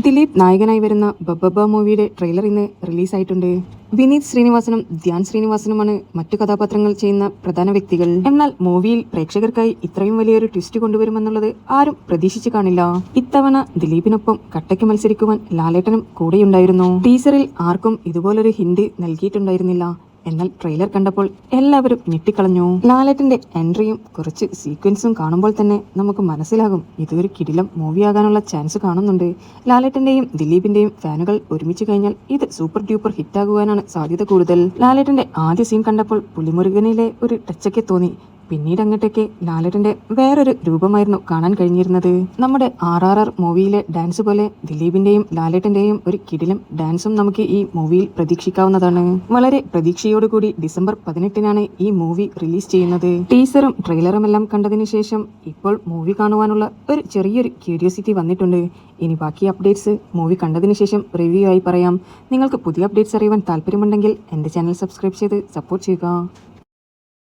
ദിലീപ് നായകനായി വരുന്ന ബബ്ബ മൂവിയുടെ ട്രെയിലർ ഇന്ന് റിലീസായിട്ടുണ്ട്. വിനീത് ശ്രീനിവാസനും ധ്യാൻ ശ്രീനിവാസനുമാണ് മറ്റു കഥാപാത്രങ്ങൾ ചെയ്യുന്ന പ്രധാന വ്യക്തികൾ. എന്നാൽ മൂവിയിൽ പ്രേക്ഷകർക്കായി ഇത്രയും വലിയൊരു ട്വിസ്റ്റ് കൊണ്ടുവരുമെന്നുള്ളത് ആരും പ്രതീക്ഷിച്ചു കാണില്ല. ഇത്തവണ ദിലീപിനൊപ്പം കട്ടയ്ക്ക് മത്സരിക്കുവാൻ ലാലേട്ടനും കൂടെയുണ്ടായിരുന്നു. ടീസറിൽ ആർക്കും ഇതുപോലൊരു ഹിന്റ് നൽകിയിട്ടുണ്ടായിരുന്നില്ല. എന്നാൽ ട്രെയിലർ കണ്ടപ്പോൾ എല്ലാവരും ഞെട്ടിക്കളഞ്ഞു. ലാലേട്ടന്റെ എൻട്രിയും കുറച്ച് സീക്വൻസും കാണുമ്പോൾ തന്നെ നമുക്ക് മനസ്സിലാകും ഇതൊരു കിടിലം മൂവിയാകാനുള്ള ചാൻസ് കാണുന്നുണ്ട്. ലാലേട്ടന്റെയും ദിലീപിന്റെയും ഫാനുകൾ ഒരുമിച്ച് കഴിഞ്ഞാൽ ഇത് സൂപ്പർ ഡ്യൂപ്പർ ഹിറ്റാകുവാനാണ് സാധ്യത കൂടുതൽ. ലാലേട്ടന്റെ ആദ്യ സീൻ കണ്ടപ്പോൾ പുലിമുരുകനിലെ ഒരു ടച്ചൊക്കെ തോന്നി. പിന്നീട് അങ്ങോട്ടേക്ക് ലാലേട്ടന്റെ വേറൊരു രൂപമായിരുന്നു കാണാൻ കഴിഞ്ഞിരുന്നത്. നമ്മുടെ RRR മൂവിയിലെ ഡാൻസ് പോലെ ദിലീപിന്റെയും ലാലേട്ടന്റെയും ഒരു കിടിലം ഡാൻസും നമുക്ക് ഈ മൂവിയിൽ പ്രതീക്ഷിക്കാവുന്നതാണ്. വളരെ പ്രതീക്ഷയോടുകൂടി ഡിസംബർ 18-നാണ് ഈ മൂവി റിലീസ് ചെയ്യുന്നത്. ടീസറും ട്രെയിലറും എല്ലാം കണ്ടതിന് ശേഷം ഇപ്പോൾ മൂവി കാണുവാനുള്ള ഒരു ചെറിയൊരു ക്യൂരിയോസിറ്റി വന്നിട്ടുണ്ട്. ഇനി ബാക്കി അപ്ഡേറ്റ്സ് മൂവി കണ്ടതിന് ശേഷം റിവ്യൂ ആയി പറയാം. നിങ്ങൾക്ക് പുതിയ അപ്ഡേറ്റ്സ് അറിയുവാൻ താല്പര്യമുണ്ടെങ്കിൽ എൻ്റെ ചാനൽ സബ്സ്ക്രൈബ് ചെയ്ത് സപ്പോർട്ട് ചെയ്യുക.